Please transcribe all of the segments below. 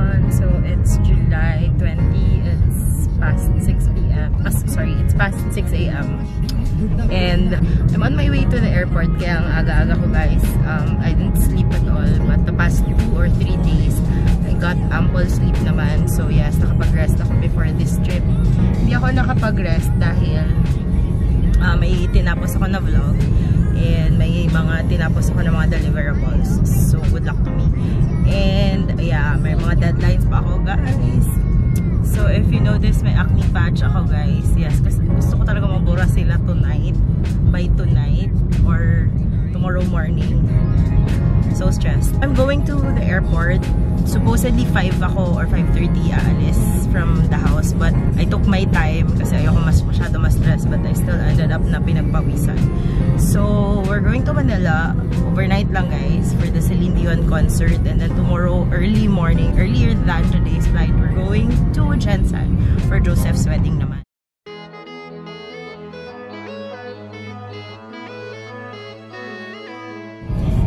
everyone. So it's July 20. It's past 6 p.m. Sorry, it's past 6 a.m. And I'm on my way to the airport. Kaya ang aga-aga ko, guys. I didn't sleep at all. But the past 2 or 3 days, I got ample sleep naman. So yes, nakapag-rest ako before this trip. Hindi ako nakapag-rest dahil may tinapos ako na vlog. And may mga tinapos ako ng mga deliverables. So good luck to me. And yeah, may mga deadlines pa ako, guys. So if you notice, may acne patch ako, guys. Yes, kasi gusto ko talaga mabura sila tonight. By tonight or tomorrow morning. So stressed. I'm going to the airport. Supposedly 5 ako or 5:30 aalis from the house. But I took my time kasi ayoko masyado ma-stress. But I still ended up na pinagpawisan. So we're going to Manila. Overnight lang, guys, for the Celine Dion concert. And then tomorrow, early morning, earlier than today's flight, we're going to Jensen for Joseph's wedding naman.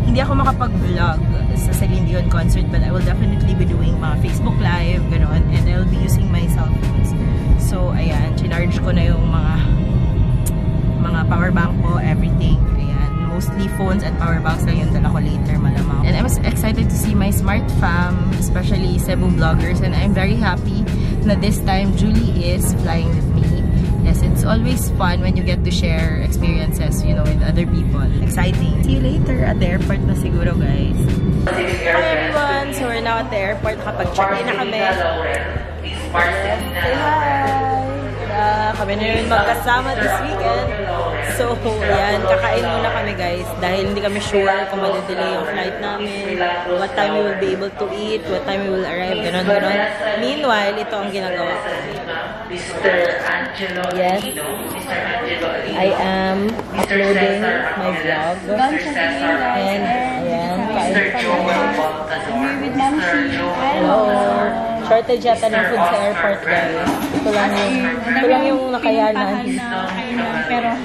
Hindi ako makapag-vlog sa Celine Dion concert, but I will definitely be doing mga Facebook Live, gano'n, and I will be using my cell phones. So, ayan, chinarge ko na yung mga power bank ko, everything. Ayan, mostly phones and power banks lang yung dala ko later, malamang. And I'm excited to see my smart fam, especially Cebu vloggers, and I'm very happy na this time Julie is flying with me. Yes, it's always fun when you get to share experiences, you know, with other people. Exciting. See you later at the airport na siguro, guys. Hi everyone! So we're now at the airport. Nakapag-check-in na kami. Yes, say hi! Kami na yun magkasama this weekend. So, yan. Kakain muna kami, guys. Dahil hindi kami sure kung madidelay yung flight namin. What time we will be able to eat. What time we will arrive. Ganon, ganon. Meanwhile, ito ang ginagawa ko. Yes, I am uploading my vlog. And ayan, kain kami. Hello. Shortage yata ng food sa airport, guys. Ito lang yung nakayanan. Pero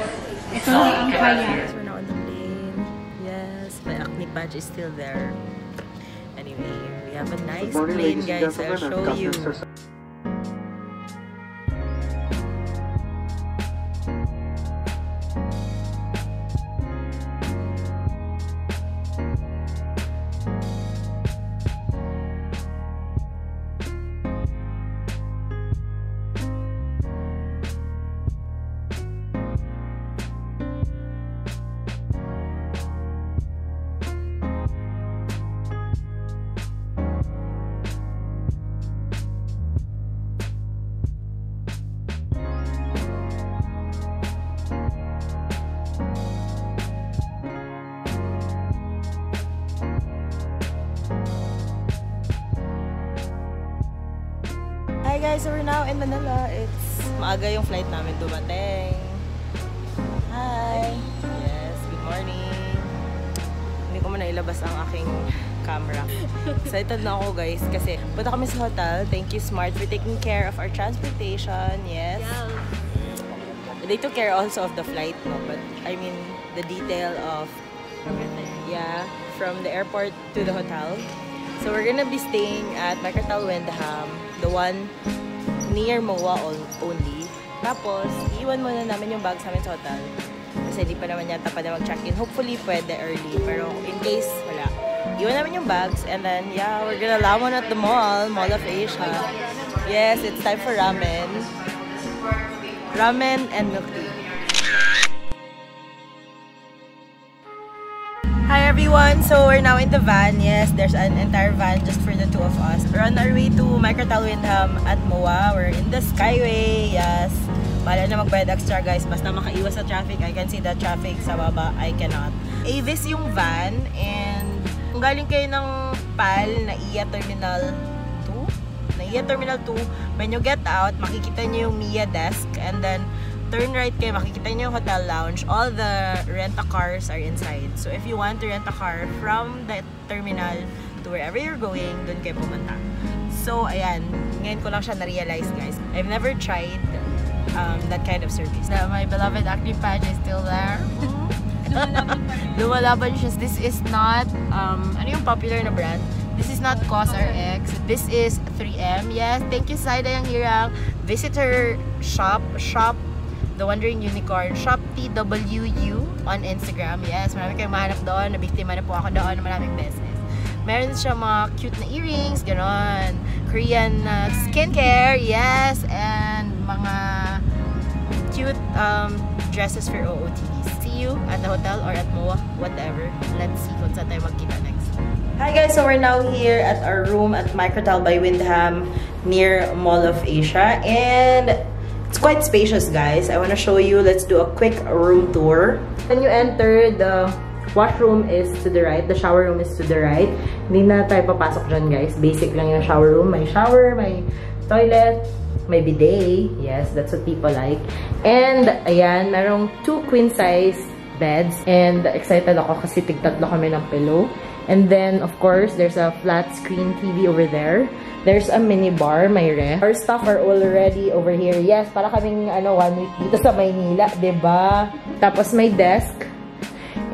ito lang ang kaya. We're now on the plane. Yes, my acne patch is still there. Anyway, we have a nice plane, guys. I'll show you. Hi guys, so we're now in Manila. It's maaga yung flight namin dumating. Hi! Yes, good morning. Hindi ko muna ilabas ang aking camera. Excited na ako, guys, kasi punta kami sa hotel. Thank you, Smart, for taking care of our transportation. Yes. They took care also of the flight, no? But I mean the detail of everything. Yeah, from the airport to the hotel. So we're gonna be staying at MICROTEL WYNDHAM, the one near MOA only. Tapos, iiwan muna namin yung bags namin sa hotel. Kasi di pa naman yata pa na mag-check-in. Hopefully, pwede early. Pero in case, wala. Iwan namin yung bags. And then, yeah, we're gonna lamon at the Mall of Asia. Yes, it's time for ramen. Ramen and milk tea. Hi everyone! So we're now in the van. Yes, there's an entire van just for the two of us. We're on our way to MICROTEL WYNDHAM at MOA. We're in the Skyway. Yes. Bahala na magbayad extra, guys. Basta makaiwas sa traffic. I can see the traffic sa baba. I cannot. Avis yung van. And kung galing kayo ng PAL na NAIA Terminal 2, when you get out, makikita nyo yung MIA desk. And then turn right kayo, makikita nyo yung hotel lounge. All the rent-a-cars are inside. So if you want to rent a car from the terminal to wherever you're going, dun kayo pumunta. So ayan, ngayon ko lang siya na-realize, guys. I've never tried that kind of service. My beloved acne patch is still there. Lumalaban siya. This is not, ano yung popular na brand? This is not COSRX. This is 3M. Yes, thank you Saida Yang Hirang. Visitor shop, The Wandering Unicorn, shop TWU on Instagram. Yes, marami kayong mahanap doon. Nabiktima na po ako doon ng maraming beses. Meron siya mga cute na earrings, ganon. Korean skincare, yes. And mga cute dresses for OOTDs. See you at the hotel or at MOA, whatever. Let's see kung saan tayo magkita next. Hi guys, so we're now here at our room at MICROTEL by WYNDHAM near Mall of Asia. And it's quite spacious, guys. I want to show you. Let's do a quick room tour. When you enter, the washroom is to the right. The shower room is to the right. Hindi na tayo papasok dyan, guys. Basic lang yung shower room. May shower, may toilet, may bidet. Yes, that's what people like. And, ayan, merong 2 queen-size beds. And excited ako kasi tig-tatlo kami ng pillow. And then, of course, there's a flat screen TV over there. There's a mini bar, may ref. Our stuff are already over here. Yes, para kaming 1 week dito sa Maynila, diba? Tapos may desk.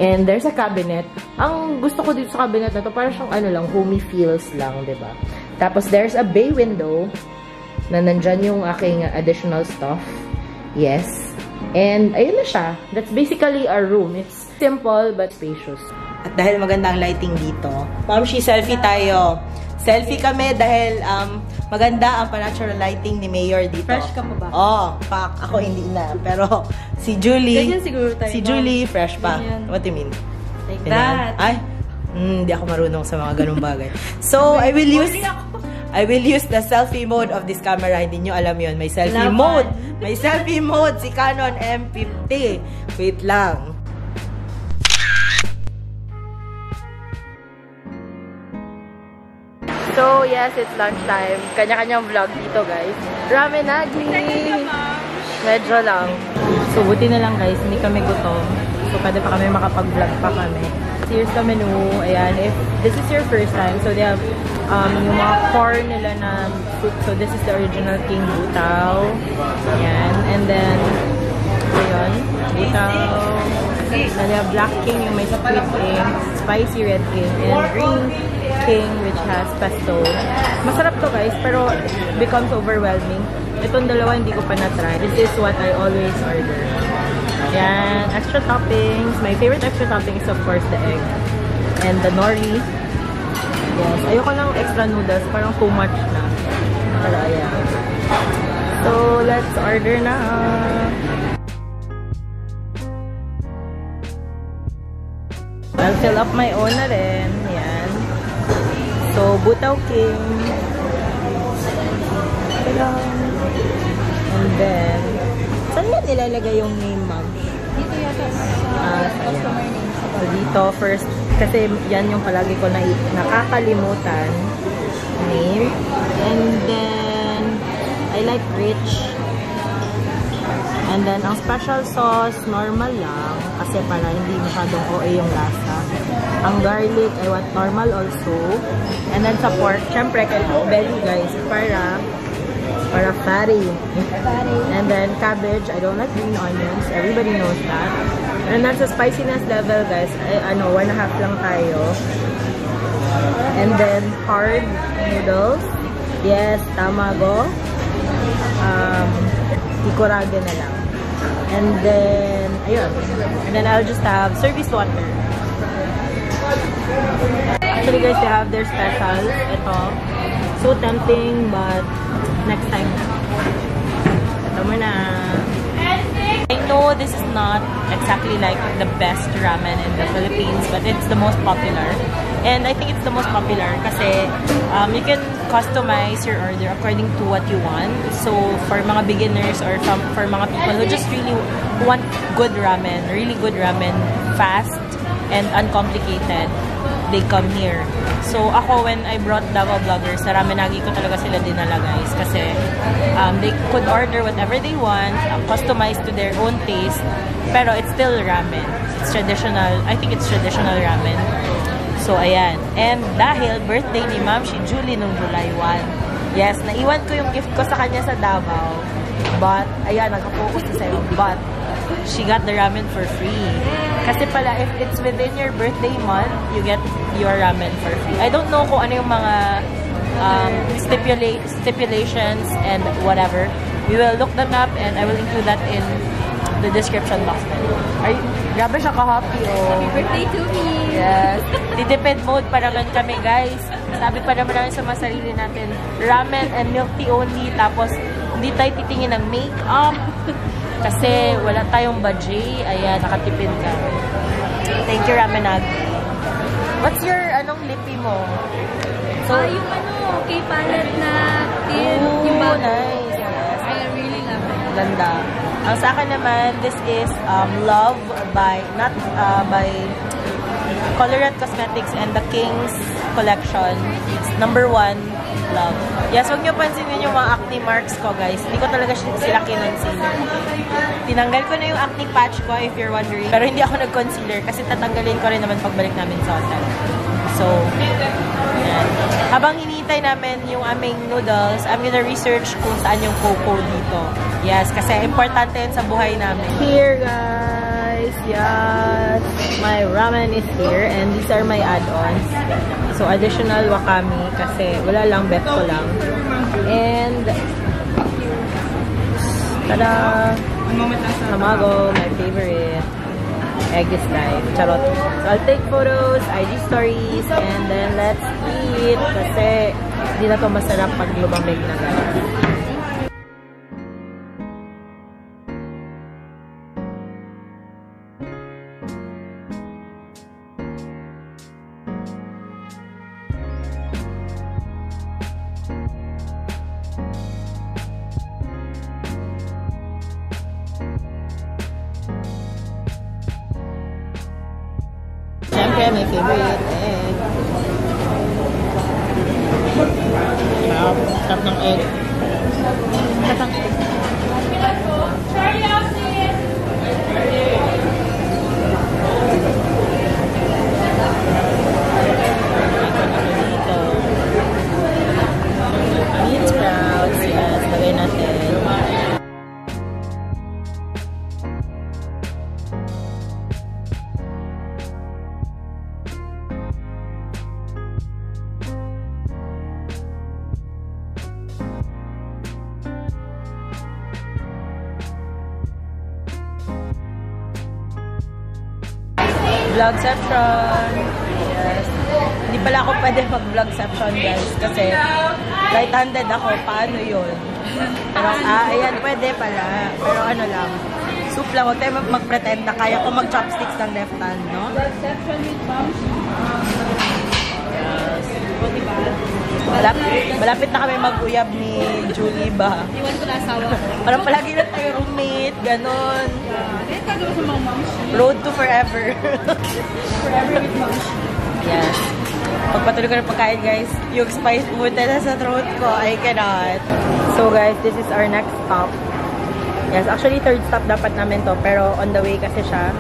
And there's a cabinet. Ang gusto ko dito sa cabinet na to, parang siyang homey feels lang, diba? Tapos there's a bay window na nandyan yung aking additional stuff. Yes. And ayun na siya. That's basically our room. It's simple but spacious. At dahil magandang lighting dito, Mamshi, selfie tayo. Selfie kami dahil maganda ang pa-natural lighting ni Mayor dito. Fresh ka pa ba? Oh, pak. Ako hindi na. Pero si Julie, fresh pa. Ganyan. What do you mean? Like Ganyan. that. Ay, hindi ako marunong sa mga ganung bagay. So, I will use the selfie mode of this camera. Hindi nyo alam yun. May selfie mode. May selfie mode si Canon M50. Wait lang. So, yes, it's lunchtime. Kanya-kanyang vlog dito, guys. Ramen NAGI! Medyo lang. So, buti na lang, guys. Hindi kami gutom. So, pwede pa kami makapag-vlog pa kami. Here's the menu. Ayan. If this is your first time, so they have yung mga corn nila na soup. So, this is the original king butaw. Ayan. And then, ayun. Butaw. Then they have black king, yung may squid king, spicy red king, and green king, which has pesto. Masarap to, guys, pero becomes overwhelming. Itong dalawa hindi ko pa na-try. This is what I always order. Yan, extra toppings. My favorite extra topping is of course the egg. And the nori. Yes, ayoko ng extra noodles. Parang too much na. Pero ayan. So, let's order na. I'll fill up my own na rin. Yan. So, butaw king. And then, saan yan nilalagay yung name, ma'am? Dito yata sa customer name. So, dito first, kasi yan yung palagi ko nakakalimutan. Name. And then, I like rich. And then, ang special sauce, normal lang. Kasi para hindi masyadong OA yung lasa. Ang garlic, I want normal also. And then sa pork, syempre, belly guys, para fatty. And then cabbage, I don't like green onions. Everybody knows that. And then sa spiciness level, guys, 1.5 lang tayo. And then hard noodles. Yes, tamago. Ikorage na lang. And then, ayun. And then I'll just have service water. Actually, guys, they have their specials. Ito. So tempting, but next time na. Ito muna. I know this is not exactly like the best ramen in the Philippines, but it's the most popular. And I think it's the most popular kasi you can customize your order according to what you want. So, for mga beginners or for mga people who just really want good ramen, really good ramen, fast and uncomplicated, they come here. So, ako, when I brought Davao vloggers, sa Ramen NAGI ko talaga sila dinala, guys. Kasi, they could order whatever they want, customized to their own taste, pero it's still ramen. It's traditional. I think it's traditional ramen. So, ayan. And dahil birthday ni Ma'am si Julie noong July 1, yes, naiwan ko yung gift ko sa kanya sa Davao. But, ayan, nagka-focus na sa'yo. But, she got the ramen for free. Kasi pala, if it's within your birthday month, you get your ramen for free. I don't know kung ano yung mga stipulations and whatever. We will look them up and I will include that in the description box. Grabe siya ka-happy, oh. Happy birthday to me! Yes. Titipid mode pa naman kami, guys. Sabi pa naman namin sa mga sarili natin, ramen and milk tea only. Tapos, hindi tayo titingin ng make-up. Kasi wala tayong budget. Ayan, nakatipid ka. Thank you, Ramen NAGI. What's your, lippy mo? So, yung K-palette na thin, yung bago. Nice. I really love it. Ganda. Ang sa akin naman, this is Love by Colourpop Cosmetics and the King's collection. It's number 1, Love. Yes, huwag niyo pansinin yung mga acne marks ko, guys. Hindi ko talaga sila kinoncealer. Tinanggal ko na yung acne patch ko, if you're wondering. Pero hindi ako nag-concealer kasi tatanggalin ko rin naman pagbalik namin sa hotel. So, yan. Habang hinihintay namin yung aming noodles, I'm gonna research kung saan yung COCO dito. Yes, kasi importante yun sa buhay namin. Here, guys. Yes. My ramen is here and these are my add-ons. So, additional wakame kasi wala lang, bet ko lang. And, tada! Tamago, my favorite. Egg is life. Charot. So, I'll take photos, IG stories, and then let's eat. Kasi, hindi na to masarap pag lumamig na guys. Siyempre, my favorite egg. Sarap ng egg. Sarap ng egg. Meat sprouts. Yes, lagay natin. Vlogception. Yes. Hindi pala ako pwede mag-vlogception, guys. Kasi right-handed ako. Paano yun? Pero, ayan, pwede pala. Pero ano lang. Soup lang. Huwag tayo mag-pretend na kaya ko mag-chopsticks ng left hand, no? Vlogception with moms. Yes. Malapit na kami mag-uyab ni Julie ba? Iwan ko na asawa ko. Parang palagi na tayo roommate, ganon. Kaya tagawa sa mga moms. Road to forever. Forever with moms. Yes. Pagpatuloy ko ng pagkain, guys. Yung spice pumunta na sa throat ko. I cannot. So, guys, this is our next stop. Yes, actually, third stop dapat namin to. Pero on the way kasi siya.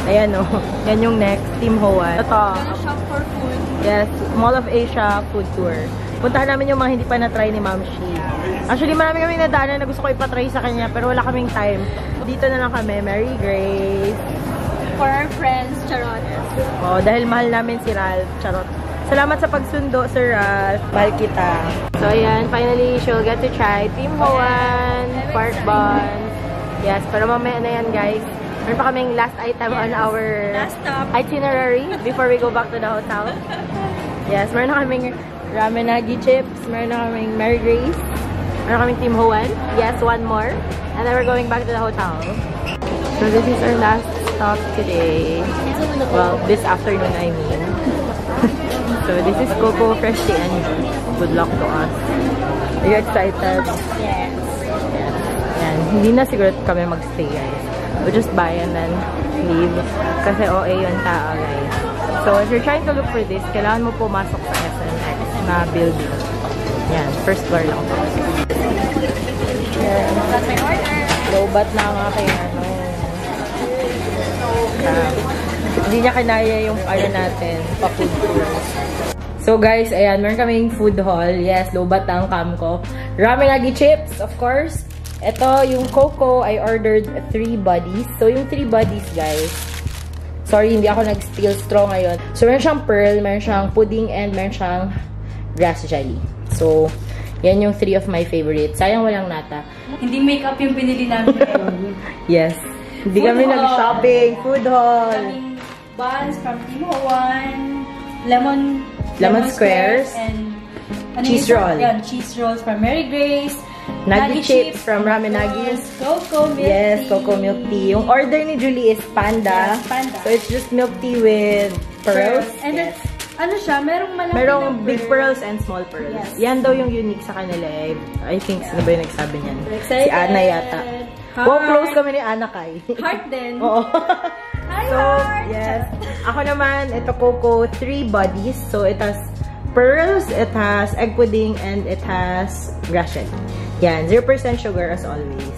Ayan, oh. Yan yung next. Team Hoan. Ito. Gonna shop for food. Yes, Mall of Asia food tour. Puntahan namin yung mga hindi pa na-try ni Ma'am Shi. Actually, marami kaming nadaanan na gusto ko ipatry sa kanya, pero wala kaming time. Dito na lang kami. Mary Grace. For our friends, charot. Oh, dahil mahal namin si Ralph. Charot. Salamat sa pagsundo, Sir Ralph. Mahal kita. So, ayan. Finally, she'll get to try Team Hoan, Park Buns. Yes, pero mamaya na yan, guys. Meron pa kaming last item on our itinerary before we go back to the hotel. Yes, meron na kaming Ramen NAGI chips. Meron na kaming Mary Grace. Meron kaming Team Hoan. Yes, one more. And then we're going back to the hotel. So this is our last stop today. Well, this afternoon, I mean. So this is COCO Fresh Tea and good luck to us. Are you excited? Yes. Yes. Yan. Hindi na siguro kami magstay, guys. We'll just buy and then leave. Kasi OA yung tao, guys. So, if you're trying to look for this, kailangan mo pumasok sa SNX na building. Yan. First floor lang. Yan. That's my order. Lobat na ang aking ano. Hindi niya kinaya yung ano natin, pa-food tour. So, guys, ayan. Meron kaming food haul. Yes, lobat na ang cam ko. Ramen NAGI chips, of course. Ito, yung COCO, I ordered 3 bodies. So, yung 3 bodies, guys, sorry, hindi ako nag-steel straw ngayon. So, meron siyang pearl, meron siyang pudding, and meron siyang grass jelly. So, yan yung 3 of my favorites. Sayang walang nata. Hindi makeup yung pinili namin ngayon. Yes. Hindi kami nag-shopping. Food haul. Kaming buns from Team Hoan, lemon squares, and cheese roll. Yan, cheese rolls from Mary Grace. Nagi chips from Ramen Nagi. Coco milk tea. Yes, coco milk tea. Yung order ni Julie is Panda. Yes, Panda. So, it's just milk tea with pearls. And then, ano siya, merong malaki merong na big pearls and small pearls. Yes. Yan daw yung unique sa kanila eh. I think, sino ba yung nagsabi niyan? Excited. Si Ana yata. Wow, close kami ni Ana kay. Heart din. Oo. Hi, So, Heart! yes. Ako naman, ito COCO, 3 bodies. So, it has pearls, it has egg pudding, and it has grass jelly. Yan, 0% sugar as always.